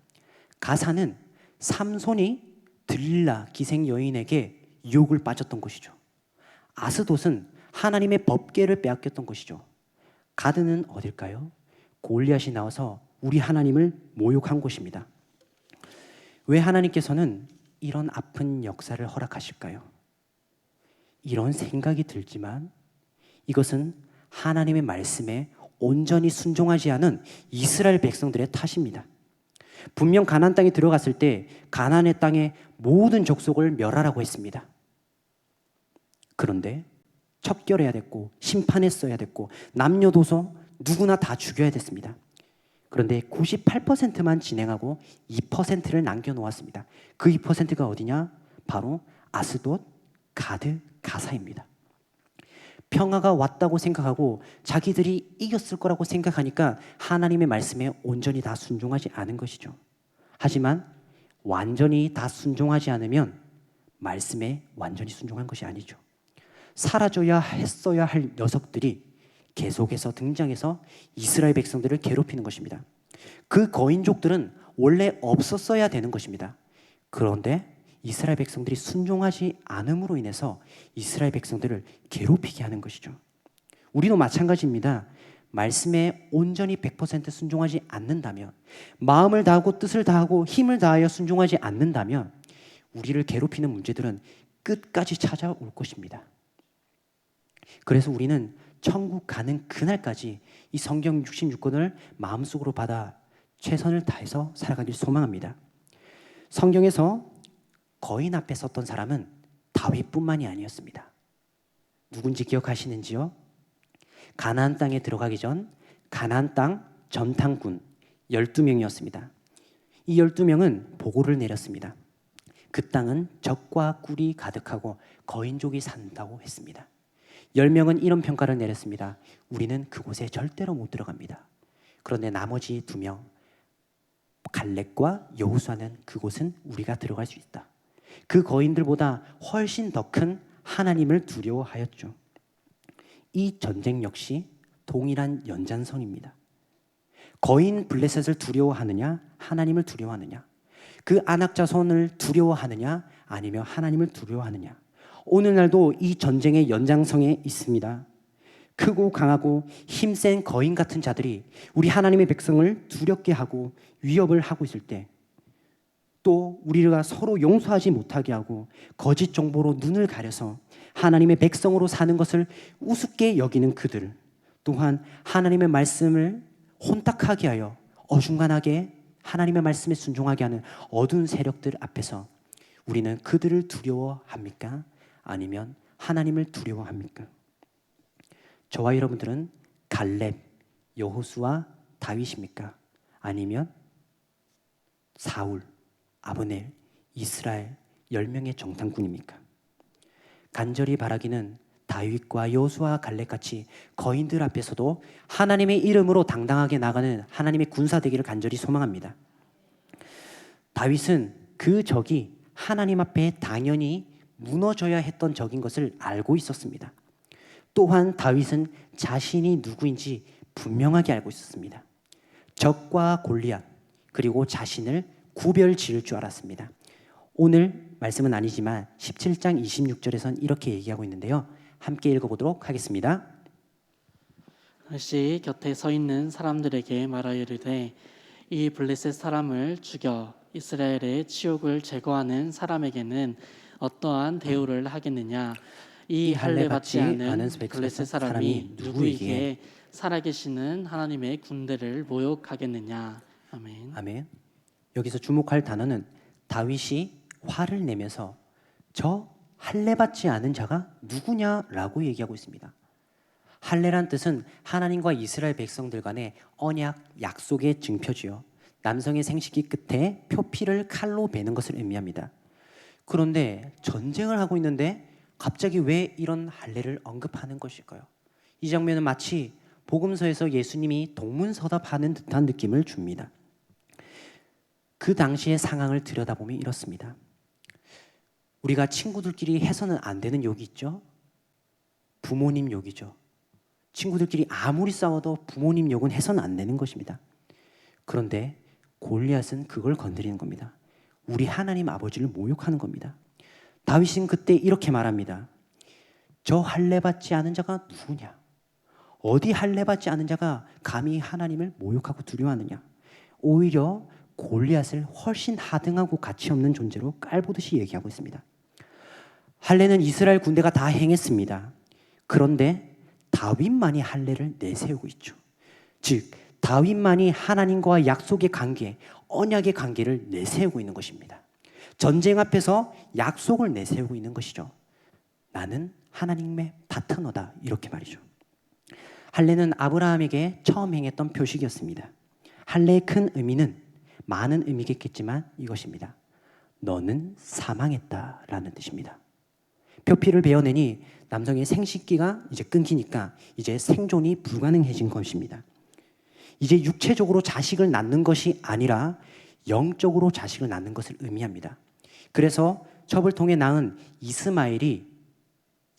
가사는 삼손이 들릴라 기생 여인에게 유혹을 빠졌던 곳이죠. 아스돗은 하나님의 법궤를 빼앗겼던 곳이죠. 가드는 어딜까요? 골리앗이 나와서 우리 하나님을 모욕한 곳입니다. 왜 하나님께서는 이런 아픈 역사를 허락하실까요? 이런 생각이 들지만 이것은 하나님의 말씀에 온전히 순종하지 않은 이스라엘 백성들의 탓입니다. 분명 가나안 땅에 들어갔을 때 가나안의 땅의 모든 족속을 멸하라고 했습니다. 그런데 척결해야 됐고 심판했어야 됐고 남녀노소 누구나 다 죽여야 됐습니다. 그런데 98%만 진행하고 2%를 남겨놓았습니다. 그 2%가 어디냐? 바로 아스돗, 가드, 가사입니다. 평화가 왔다고 생각하고 자기들이 이겼을 거라고 생각하니까 하나님의 말씀에 온전히 다 순종하지 않은 것이죠. 하지만 완전히 다 순종하지 않으면 말씀에 완전히 순종한 것이 아니죠. 사라져야 했어야 할 녀석들이 계속해서 등장해서 이스라엘 백성들을 괴롭히는 것입니다. 그 거인족들은 원래 없었어야 되는 것입니다. 그런데 이스라엘 백성들이 순종하지 않음으로 인해서 이스라엘 백성들을 괴롭히게 하는 것이죠. 우리도 마찬가지입니다. 말씀에 온전히 100% 순종하지 않는다면, 마음을 다하고 뜻을 다하고 힘을 다하여 순종하지 않는다면 우리를 괴롭히는 문제들은 끝까지 찾아올 것입니다. 그래서 우리는 천국 가는 그날까지 이 성경 66권을 마음속으로 받아 최선을 다해서 살아가길 소망합니다. 성경에서 거인 앞에 섰던 사람은 다윗뿐만이 아니었습니다. 누군지 기억하시는지요? 가나안 땅에 들어가기 전 가나안 땅 전탕군 12명이었습니다. 이 12명은 보고를 내렸습니다. 그 땅은 적과 꿀이 가득하고 거인족이 산다고 했습니다. 10명은 이런 평가를 내렸습니다. 우리는 그곳에 절대로 못 들어갑니다. 그런데 나머지 2명 갈렙과 여호수아는 그곳은 우리가 들어갈 수 있다. 그 거인들보다 훨씬 더 큰 하나님을 두려워하였죠. 이 전쟁 역시 동일한 연장선입니다. 거인 블레셋을 두려워하느냐, 하나님을 두려워하느냐, 그 아낙 자손을 두려워하느냐, 아니면 하나님을 두려워하느냐. 오늘날도 이 전쟁의 연장선에 있습니다. 크고 강하고 힘센 거인 같은 자들이 우리 하나님의 백성을 두렵게 하고 위협을 하고 있을 때, 또 우리가 서로 용서하지 못하게 하고 거짓 정보로 눈을 가려서 하나님의 백성으로 사는 것을 우습게 여기는 그들, 또한 하나님의 말씀을 혼탁하게 하여 어중간하게 하나님의 말씀에 순종하게 하는 어두운 세력들 앞에서 우리는 그들을 두려워합니까? 아니면 하나님을 두려워합니까? 저와 여러분들은 갈렙, 여호수아, 다윗입니까? 아니면 사울, 아브넬, 이스라엘 10명의 정탐꾼입니까? 간절히 바라기는 다윗과 여호수아, 갈렙같이 거인들 앞에서도 하나님의 이름으로 당당하게 나가는 하나님의 군사 되기를 간절히 소망합니다. 다윗은 그 적이 하나님 앞에 당연히 무너져야 했던 적인 것을 알고 있었습니다. 또한 다윗은 자신이 누구인지 분명하게 알고 있었습니다. 적과 골리앗 그리고 자신을 구별 지을 줄 알았습니다. 오늘 말씀은 아니지만 17장 26절에선 이렇게 얘기하고 있는데요. 함께 읽어보도록 하겠습니다. 다시 곁에 서 있는 사람들에게 말하여 이르되 이 블레셋 사람을 죽여 이스라엘의 치욕을 제거하는 사람에게는 어떠한 대우를 하겠느냐? 이 할례 받지 않은 블레셋 사람이 누구에게 살아계시는 하나님의 군대를 모욕하겠느냐? 아멘. 아멘. 여기서 주목할 단어는 다윗이 화를 내면서 저 할례 받지 않은 자가 누구냐라고 얘기하고 있습니다. 할례란 뜻은 하나님과 이스라엘 백성들 간의 언약, 약속의 증표지요. 남성의 생식기 끝에 표피를 칼로 베는 것을 의미합니다. 그런데 전쟁을 하고 있는데 갑자기 왜 이런 할례를 언급하는 것일까요? 이 장면은 마치 복음서에서 예수님이 동문서답하는 듯한 느낌을 줍니다. 그 당시의 상황을 들여다보면 이렇습니다. 우리가 친구들끼리 해서는 안 되는 욕이 있죠. 부모님 욕이죠. 친구들끼리 아무리 싸워도 부모님 욕은 해서는 안 되는 것입니다. 그런데 골리앗은 그걸 건드리는 겁니다. 우리 하나님 아버지를 모욕하는 겁니다. 다윗은 그때 이렇게 말합니다. 저 할례 받지 않은 자가 누구냐? 어디 할례 받지 않은 자가 감히 하나님을 모욕하고 두려워하느냐? 오히려 골리앗을 훨씬 하등하고 가치 없는 존재로 깔보듯이 얘기하고 있습니다. 할례는 이스라엘 군대가 다 행했습니다. 그런데 다윗만이 할례를 내세우고 있죠. 즉 다윗만이 하나님과 약속의 관계, 언약의 관계를 내세우고 있는 것입니다. 전쟁 앞에서 약속을 내세우고 있는 것이죠. 나는 하나님의 파트너다 이렇게 말이죠. 할례는 아브라함에게 처음 행했던 표식이었습니다. 할례의 큰 의미는 많은 의미겠지만 이것입니다. 너는 사망했다라는 뜻입니다. 표피를 베어내니 남성의 생식기가 이제 끊기니까 이제 생존이 불가능해진 것입니다. 이제 육체적으로 자식을 낳는 것이 아니라 영적으로 자식을 낳는 것을 의미합니다. 그래서 첩을 통해 낳은 이스마엘이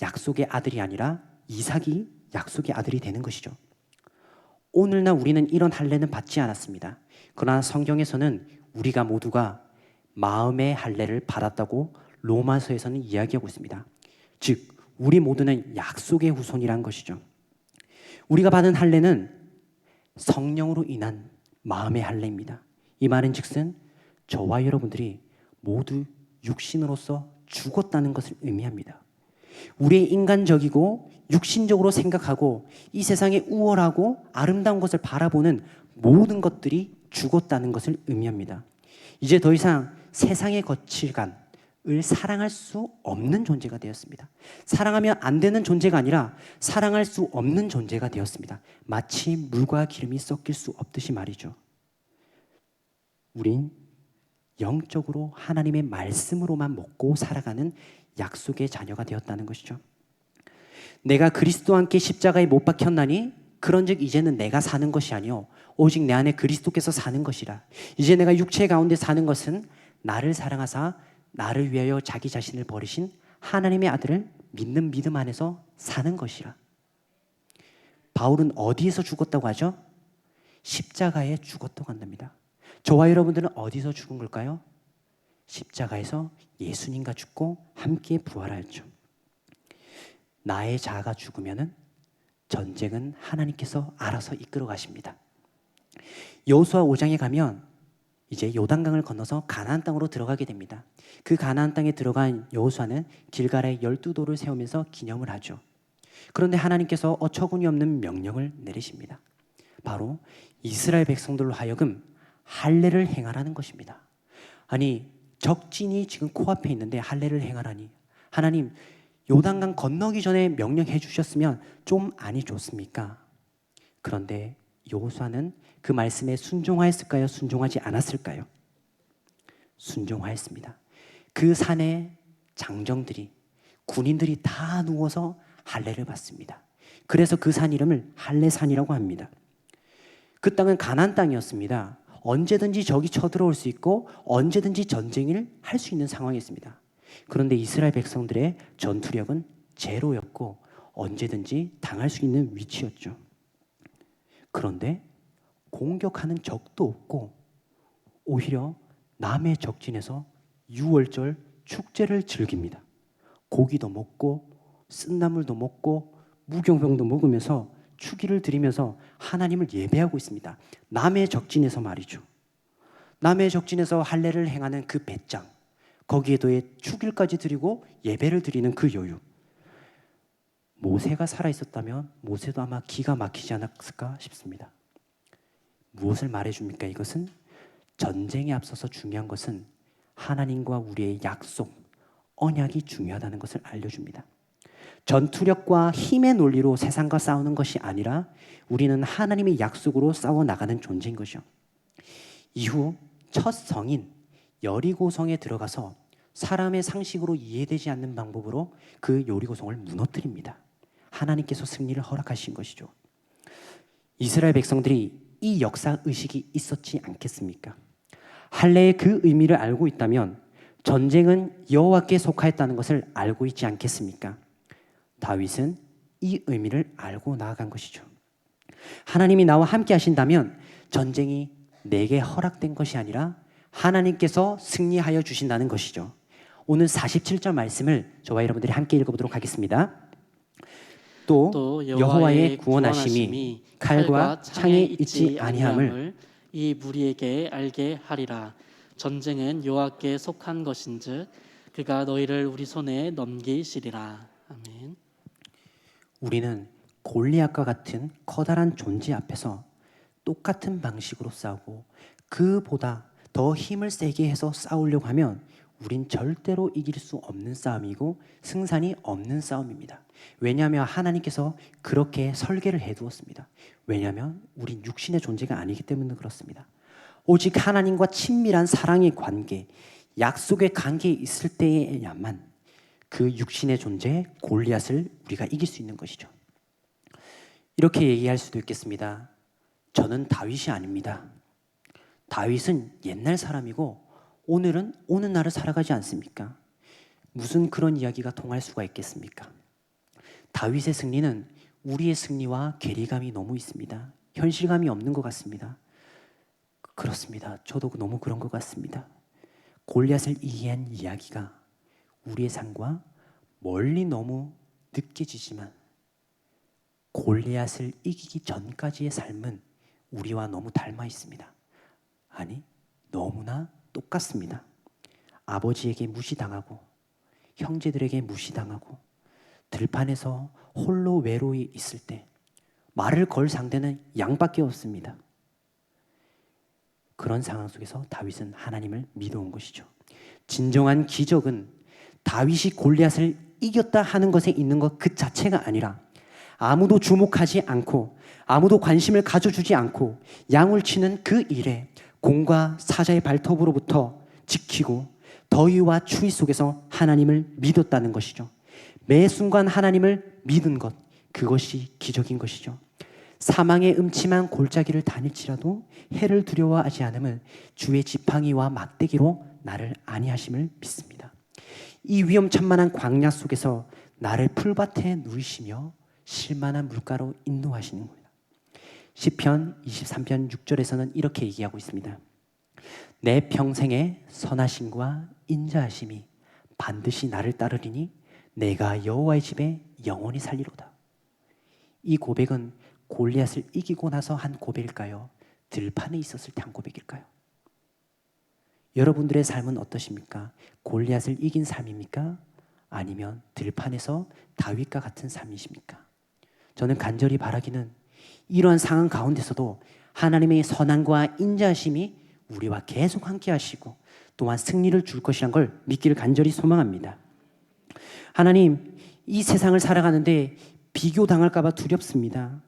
약속의 아들이 아니라 이삭이 약속의 아들이 되는 것이죠. 오늘날 우리는 이런 할례는 받지 않았습니다. 그러나 성경에서는 우리가 모두가 마음의 할례를 받았다고 로마서에서는 이야기하고 있습니다. 즉 우리 모두는 약속의 후손이란 것이죠. 우리가 받은 할례는 성령으로 인한 마음의 할례입니다. 이 말은 즉슨 저와 여러분들이 모두 육신으로서 죽었다는 것을 의미합니다. 우리의 인간적이고 육신적으로 생각하고 이 세상에 우월하고 아름다운 것을 바라보는 모든 것들이 죽었다는 것을 의미합니다. 이제 더 이상 세상의 거칠감을 사랑할 수 없는 존재가 되었습니다. 사랑하면 안 되는 존재가 아니라 사랑할 수 없는 존재가 되었습니다. 마치 물과 기름이 섞일 수 없듯이 말이죠. 우린 영적으로 하나님의 말씀으로만 먹고 살아가는 약속의 자녀가 되었다는 것이죠. 내가 그리스도와 함께 십자가에 못 박혔나니 그런즉 이제는 내가 사는 것이 아니요 오직 내 안에 그리스도께서 사는 것이라. 이제 내가 육체 가운데 사는 것은 나를 사랑하사 나를 위하여 자기 자신을 버리신 하나님의 아들을 믿는 믿음 안에서 사는 것이라. 바울은 어디에서 죽었다고 하죠? 십자가에 죽었다고 한답니다. 저와 여러분들은 어디서 죽은 걸까요? 십자가에서 예수님과 죽고 함께 부활하였죠. 나의 자아가 죽으면은 전쟁은 하나님께서 알아서 이끌어 가십니다. 여호수아 5장에 가면 이제 요단강을 건너서 가나안 땅으로 들어가게 됩니다. 그 가나안 땅에 들어간 여호수아는 길갈에 12돌을 세우면서 기념을 하죠. 그런데 하나님께서 어처구니 없는 명령을 내리십니다. 바로 이스라엘 백성들로 하여금 할례를 행하라는 것입니다. 아니 적진이 지금 코앞에 있는데 할례를 행하라니. 하나님 요단강 건너기 전에 명령해 주셨으면 좀 아니 좋습니까? 그런데 여호수아는 그 말씀에 순종하였을까요? 순종하지 않았을까요? 순종하였습니다. 그 산에 장정들이, 군인들이 다 누워서 할례를 받습니다. 그래서 그 산 이름을 할례산이라고 합니다. 그 땅은 가나안 땅이었습니다. 언제든지 적이 쳐들어올 수 있고 언제든지 전쟁을 할 수 있는 상황이었습니다. 그런데 이스라엘 백성들의 전투력은 제로였고 언제든지 당할 수 있는 위치였죠. 그런데 공격하는 적도 없고 오히려 남의 적진에서 유월절 축제를 즐깁니다. 고기도 먹고 쓴나물도 먹고 무경병도 먹으면서 추기를 드리면서 하나님을 예배하고 있습니다. 남의 적진에서 말이죠. 남의 적진에서 할례를 행하는 그 배짱, 거기에 더해 추기까지 드리고 예배를 드리는 그 여유. 모세가 살아있었다면 모세도 아마 기가 막히지 않았을까 싶습니다. 무엇을 말해줍니까? 이것은 전쟁에 앞서서 중요한 것은 하나님과 우리의 약속, 언약이 중요하다는 것을 알려줍니다. 전투력과 힘의 논리로 세상과 싸우는 것이 아니라 우리는 하나님의 약속으로 싸워 나가는 존재인 것이죠. 이후 첫 성인 여리고성에 들어가서 사람의 상식으로 이해되지 않는 방법으로 그 여리고성을 무너뜨립니다. 하나님께서 승리를 허락하신 것이죠. 이스라엘 백성들이 이 역사 의식이 있었지 않겠습니까? 할례의 그 의미를 알고 있다면 전쟁은 여호와께 속하였다는 것을 알고 있지 않겠습니까? 다윗은 이 의미를 알고 나아간 것이죠. 하나님이 나와 함께 하신다면 전쟁이 내게 허락된 것이 아니라 하나님께서 승리하여 주신다는 것이죠. 오늘 47절 말씀을 저와 여러분들이 함께 읽어보도록 하겠습니다. 또 여호와의 구원하심이 칼과 창에 있지 아니함을 이 무리에게 알게 하리라. 전쟁은 여호와께 속한 것인즉 그가 너희를 우리 손에 넘기시리라. 아멘. 우리는 골리앗과 같은 커다란 존재 앞에서 똑같은 방식으로 싸우고 그보다 더 힘을 세게 해서 싸우려고 하면 우린 절대로 이길 수 없는 싸움이고 승산이 없는 싸움입니다. 왜냐하면 하나님께서 그렇게 설계를 해두었습니다. 왜냐하면 우린 육신의 존재가 아니기 때문에 그렇습니다. 오직 하나님과 친밀한 사랑의 관계, 약속의 관계에 있을 때에야만 그 육신의 존재 골리앗을 우리가 이길 수 있는 것이죠. 이렇게 얘기할 수도 있겠습니다. 저는 다윗이 아닙니다. 다윗은 옛날 사람이고 오늘은 오늘날을 살아가지 않습니까? 무슨 그런 이야기가 통할 수가 있겠습니까? 다윗의 승리는 우리의 승리와 괴리감이 너무 있습니다. 현실감이 없는 것 같습니다. 그렇습니다. 저도 너무 그런 것 같습니다. 골리앗을 이기한 이야기가 우리의 삶과 멀리 너무 느껴지지만 골리앗을 이기기 전까지의 삶은 우리와 너무 닮아 있습니다. 아니, 너무나 똑같습니다. 아버지에게 무시당하고 형제들에게 무시당하고 들판에서 홀로 외로이 있을 때 말을 걸 상대는 양밖에 없습니다. 그런 상황 속에서 다윗은 하나님을 믿어온 것이죠. 진정한 기적은 다윗이 골리앗을 이겼다 하는 것에 있는 것 그 자체가 아니라 아무도 주목하지 않고 아무도 관심을 가져주지 않고 양을 치는 그 일에 공과 사자의 발톱으로부터 지키고 더위와 추위 속에서 하나님을 믿었다는 것이죠. 매 순간 하나님을 믿은 것, 그것이 기적인 것이죠. 사망의 음침한 골짜기를 다닐지라도 해를 두려워하지 않음은 주의 지팡이와 막대기로 나를 안위하심을 믿습니다. 이 위험천만한 광야 속에서 나를 풀밭에 누이시며 실만한 물가로 인도하시는 겁니다. 시편 23편 6절에서는 이렇게 얘기하고 있습니다. 내 평생의 선하심과 인자하심이 반드시 나를 따르리니 내가 여호와의 집에 영원히 살리로다. 이 고백은 골리앗을 이기고 나서 한 고백일까요? 들판에 있었을 때 한 고백일까요? 여러분들의 삶은 어떠십니까? 골리앗을 이긴 삶입니까? 아니면 들판에서 다윗과 같은 삶이십니까? 저는 간절히 바라기는 이러한 상황 가운데서도 하나님의 선함과 인자하심이 우리와 계속 함께 하시고 또한 승리를 줄 것이란 걸 믿기를 간절히 소망합니다. 하나님, 이 세상을 살아가는데 비교당할까봐 두렵습니다.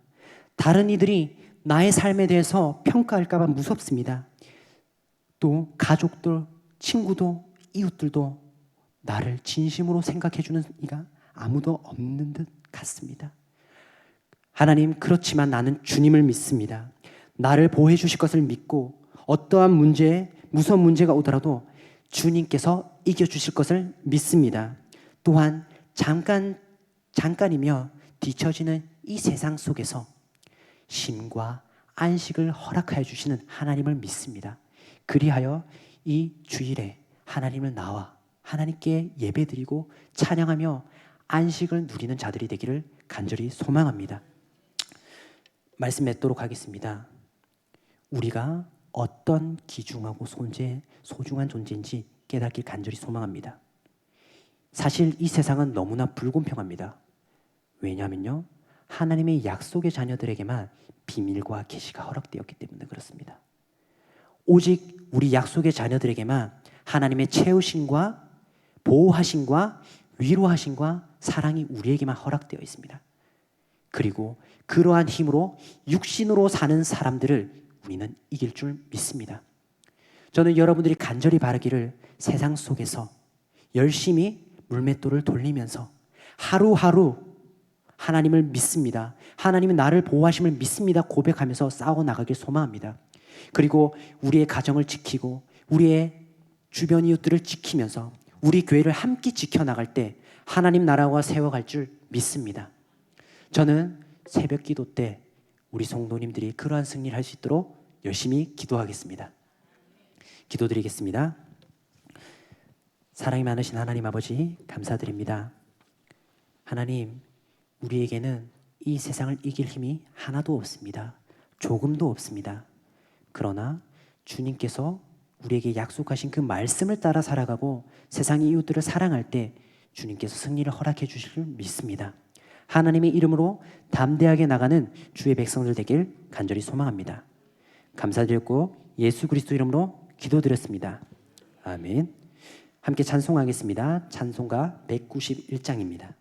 다른 이들이 나의 삶에 대해서 평가할까봐 무섭습니다. 또 가족들, 친구도, 이웃들도 나를 진심으로 생각해주는 이가 아무도 없는 듯 같습니다. 하나님, 그렇지만 나는 주님을 믿습니다. 나를 보호해 주실 것을 믿고 어떠한 문제, 무서운 문제가 오더라도 주님께서 이겨주실 것을 믿습니다. 또한 잠깐이며 뒤처지는 이 세상 속에서 쉼과 안식을 허락하여 주시는 하나님을 믿습니다. 그리하여 이 주일에 하나님을 나와 하나님께 예배드리고 찬양하며 안식을 누리는 자들이 되기를 간절히 소망합니다. 말씀 맺도록 하겠습니다. 우리가 어떤 귀중하고 소중한 존재인지 깨닫길 간절히 소망합니다. 사실 이 세상은 너무나 불공평합니다. 왜냐하면요, 하나님의 약속의 자녀들에게만 비밀과 계시가 허락되었기 때문에 그렇습니다. 오직 우리 약속의 자녀들에게만 하나님의 채우심과 보호하심과 위로하심과 사랑이 우리에게만 허락되어 있습니다. 그리고 그러한 힘으로 육신으로 사는 사람들을 우리는 이길 줄 믿습니다. 저는 여러분들이 간절히 바라기를 세상 속에서 열심히 물맷돌을 돌리면서 하루하루 하나님을 믿습니다. 하나님은 나를 보호하심을 믿습니다. 고백하면서 싸워 나가길 소망합니다. 그리고 우리의 가정을 지키고 우리의 주변 이웃들을 지키면서 우리 교회를 함께 지켜나갈 때 하나님 나라가 세워갈 줄 믿습니다. 저는 새벽 기도 때 우리 성도님들이 그러한 승리를 할 수 있도록 열심히 기도하겠습니다. 기도드리겠습니다. 사랑이 많으신 하나님 아버지, 감사드립니다. 하나님, 우리에게는 이 세상을 이길 힘이 하나도 없습니다. 조금도 없습니다. 그러나 주님께서 우리에게 약속하신 그 말씀을 따라 살아가고 세상의 이웃들을 사랑할 때 주님께서 승리를 허락해 주실 줄 믿습니다. 하나님의 이름으로 담대하게 나가는 주의 백성들 되길 간절히 소망합니다. 감사드렸고 예수 그리스도 이름으로 기도드렸습니다. 아멘. 함께 찬송하겠습니다. 찬송가 191장입니다.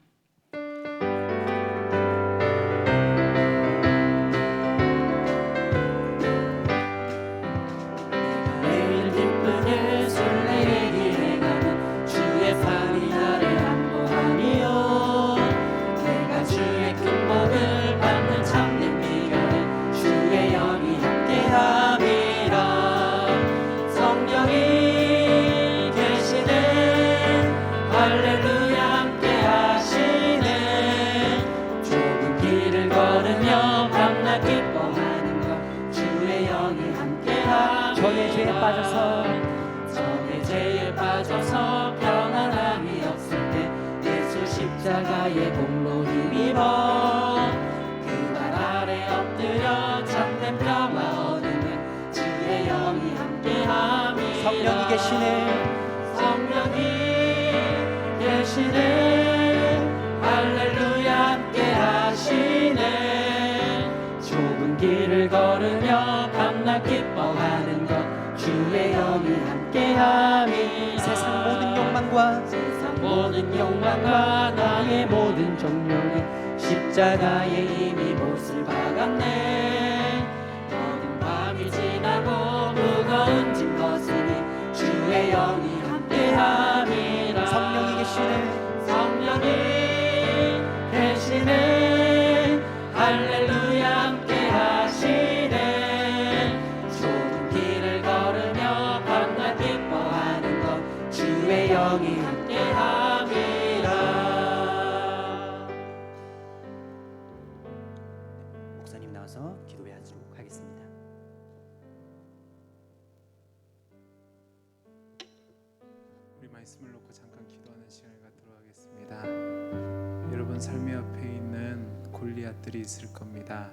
적의 죄에 빠져서 평안함이 없을 때 예수 십자가의 공로 힘입어 그 발 아래 엎드려 참된 평화 얻으면 주의 영이 함께함이라. 성령이 계시네. 성령이 계시네. 할렐루야 함께 하시네. 좁은 길을 걸으며 밤낮 기뻐하는 것 주의 영이 함께함이. 세상 모든 욕망과 나의 모든 정욕이 십자가에 이미 못을 박았네. 어두운 밤이 지나고 무거운 짐 벗으니 주의 영이 함께함이라. 성령이 계시네. 성령이 계시네. 할렐루야 함께 하시네. 좁은 길을 걸으며 밤낮 기뻐하는 것 주의 영이 함께함이라. 목사님 나와서 기도해 하도록 하겠습니다. 우리 말씀을 놓고 잠깐 기도하는 시간을 갖도록 하겠습니다. 여러분 삶의 앞에 있는 골리앗들이 있을 겁니다.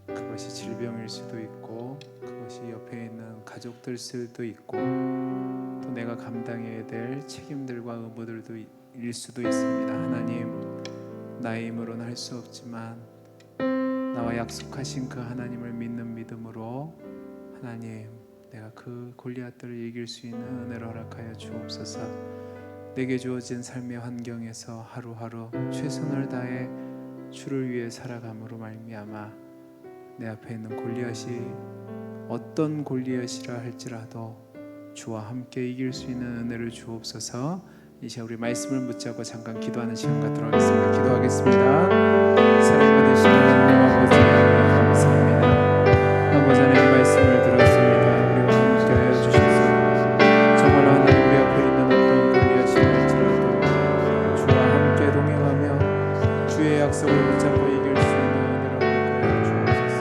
그것이 질병일 수도 있고 그것이 옆에 있는 가족들 수도 있고 또 내가 감당해야 될 책임들과 의무들도 일 수도 있습니다. 하나님, 나의 힘으로는 할 수 없지만 나와 약속하신 그 하나님을 믿는 믿음으로 하나님, 내가 그 골리앗들을 이길 수 있는 은혜를 허락하여 주옵소서. 내게 주어진 삶의 환경에서 하루하루 최선을 다해 주를 위해 살아감으로 말미암아 내 앞에 있는 골리앗이 어떤 골리앗이라 할지라도 주와 함께 이길 수 있는 은혜를 주옵소서. 이제 우리 말씀을 붙잡고 잠깐 기도하는 시간 갖도록 하겠습니다. 기도하겠습니다. 사랑 받으시는 하나님 아버지 감사합니다. 아버지 하나님 말씀을 들었습니다. 우리와 함께 하여 주셔서 정말로 하나님 우리 앞에 있는 어떤 골리앗이라 할지라도 주와 함께 동행하며 주의 약속을 붙잡고 이길 수 있는 은혜로 함께 주옵소서.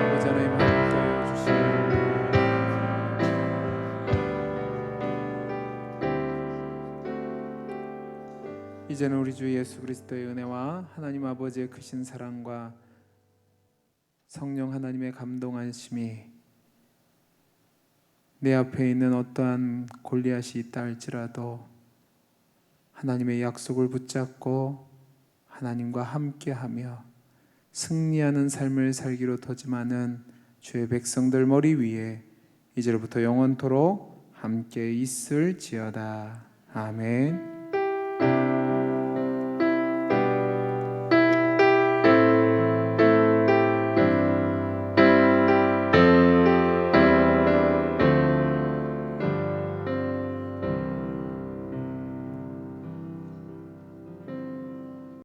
아버지 하나님 함께 하여 주시옵소서. 이제는 우리 주 예수 그리스도의 은혜와 하나님 아버지의 크신 사랑과 성령 하나님의 감동하심이 내 앞에 있는 어떠한 골리앗이 있다 할지라도 하나님의 약속을 붙잡고 하나님과 함께하며 승리하는 삶을 살기로 다짐하는 주의 백성들 머리 위에 이제로부터 영원토록 함께 있을지어다. 아멘.